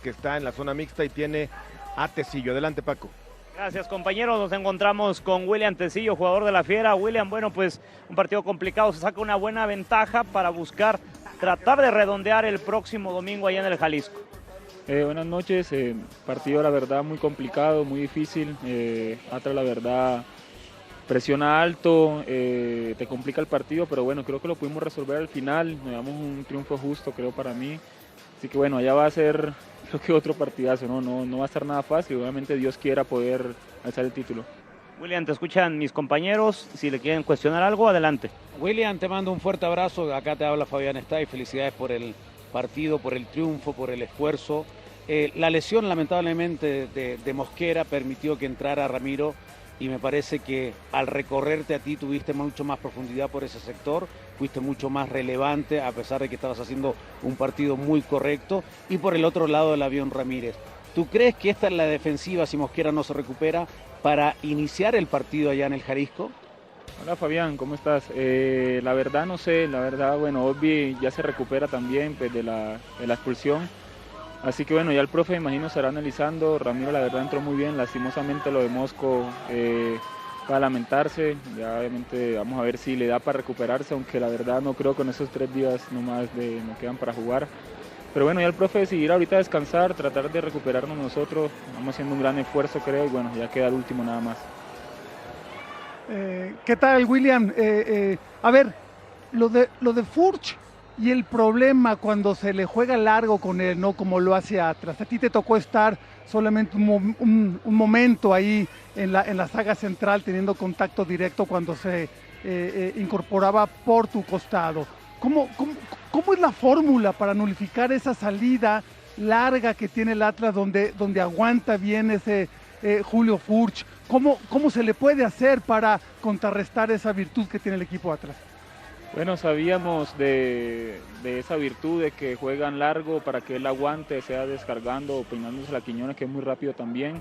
que está en la zona mixta y tiene a Tecillo. Adelante, Paco. Gracias, compañeros. Nos encontramos con William Tecillo, jugador de la Fiera. William, bueno, pues un partido complicado. Se saca una buena ventaja para buscar tratar de redondear el próximo domingo allá en el Jalisco. Buenas noches. Partido, la verdad, muy complicado, muy difícil. Atlas, la verdad, presiona alto, te complica el partido, pero bueno, creo que lo pudimos resolver al final. Nos damos un triunfo justo, creo, para mí. Así que bueno, allá va a ser, creo que otro partidazo, no va a ser nada fácil. Obviamente Dios quiera poder alzar el título. William, te escuchan mis compañeros. Si le quieren cuestionar algo, adelante. William, te mando un fuerte abrazo. Acá te habla Fabián Estay. Felicidades por el partido, por el triunfo, por el esfuerzo. La lesión, lamentablemente, de Mosquera permitió que entrara Ramiro y me parece que al recorrerte a ti tuviste mucho más profundidad por ese sector, fuiste mucho más relevante a pesar de que estabas haciendo un partido muy correcto. Y por el otro lado, el avión Ramírez. ¿Tú crees que esta es la defensiva, si Mosquera no se recupera, para iniciar el partido allá en el Jalisco? Hola Fabián, ¿cómo estás? La verdad no sé, la verdad, bueno, Osby ya se recupera también pues, de la expulsión. Así que bueno, ya el profe, imagino, estará analizando. Ramiro, la verdad, entró muy bien. Lastimosamente lo de Mosco para lamentarse. Ya obviamente vamos a ver si le da para recuperarse, aunque la verdad no creo que en esos 3 días nomás no quedan para jugar. Pero bueno, ya el profe decidirá ahorita descansar, tratar de recuperarnos nosotros. Estamos haciendo un gran esfuerzo, creo, y bueno, ya queda el último nada más. ¿Qué tal, William? A ver, lo de Furch y el problema cuando se le juega largo con él, ¿no? Como lo hace Atlas. A ti te tocó estar solamente un momento ahí en la saga central, teniendo contacto directo cuando se incorporaba por tu costado. ¿Cómo es la fórmula para nulificar esa salida larga que tiene el Atlas donde aguanta bien ese Julio Furch? ¿Cómo se le puede hacer para contrarrestar esa virtud que tiene el equipo Atlas? Bueno, sabíamos de esa virtud de que juegan largo para que él aguante, sea descargando o peinándose la Quiñones, que es muy rápido también.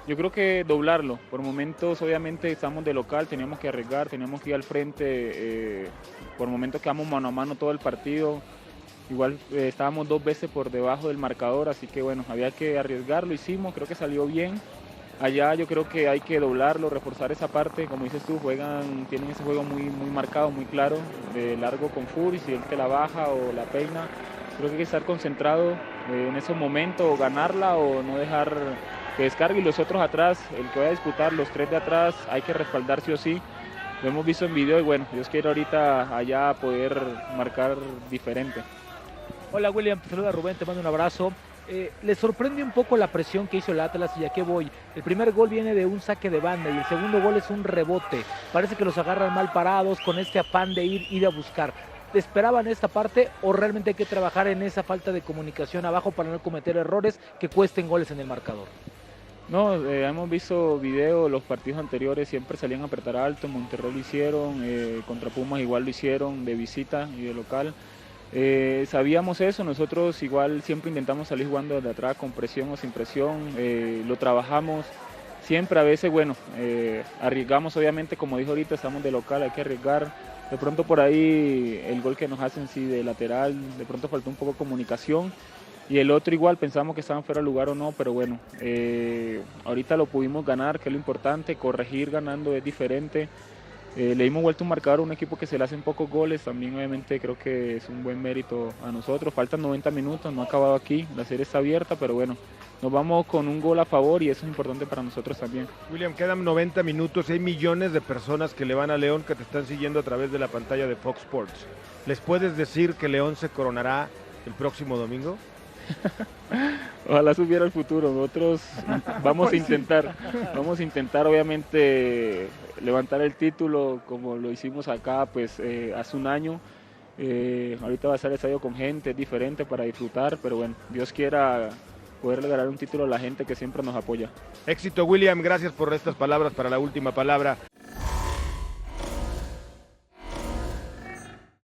Yo creo que doblarlo. Por momentos, obviamente, estamos de local, teníamos que arriesgar, teníamos que ir al frente. Por momentos quedamos mano a mano todo el partido. Igual estábamos 2 veces por debajo del marcador, así que bueno, había que arriesgar, lo hicimos, creo que salió bien. Allá yo creo que hay que doblarlo, reforzar esa parte, como dices tú, tienen ese juego muy marcado, muy claro, de largo con Furch, si él te la baja o la peina. Creo que hay que estar concentrado en ese momento, o ganarla o no dejar que descargue. Y los otros atrás, el que vaya a disputar, los 3 de atrás, hay que respaldar sí o sí. Lo hemos visto en video y bueno, Dios quiere ahorita allá poder marcar diferente. Hola William, te saluda Rubén, te mando un abrazo. ¿Le sorprende un poco la presión que hizo el Atlas y a qué voy? El primer gol viene de un saque de banda y el segundo gol es un rebote. Parece que los agarran mal parados con este afán de ir a buscar. ¿Esperaban esta parte o realmente hay que trabajar en esa falta de comunicación abajo para no cometer errores que cuesten goles en el marcador? No, hemos visto videos, los partidos anteriores siempre salían a apretar alto, Monterrey lo hicieron, contra Pumas igual lo hicieron de visita y de local. Sabíamos eso, nosotros igual siempre intentamos salir jugando desde atrás con presión o sin presión, lo trabajamos siempre, a veces bueno, arriesgamos obviamente, como dijo ahorita, estamos de local, hay que arriesgar, de pronto por ahí el gol que nos hacen sí de lateral, de pronto faltó un poco de comunicación y el otro igual pensamos que estaban fuera de lugar o no, pero bueno, ahorita lo pudimos ganar, que es lo importante, corregir ganando es diferente. Le dimos vuelta un marcador a un equipo que se le hacen pocos goles, también obviamente creo que es un buen mérito a nosotros, faltan 90 minutos, no ha acabado aquí, la serie está abierta, pero bueno, nos vamos con un gol a favor y eso es importante para nosotros también. William, quedan 90 minutos y hay millones de personas que le van a León que te están siguiendo a través de la pantalla de Fox Sports. ¿Les puedes decir que León se coronará el próximo domingo? Ojalá supiera el futuro, nosotros vamos a intentar obviamente levantar el título como lo hicimos acá pues hace un año. Ahorita va a estar el estadio con gente, es diferente para disfrutar, pero bueno, Dios quiera poder regalar un título a la gente que siempre nos apoya. Éxito, William, gracias por estas palabras para la última palabra.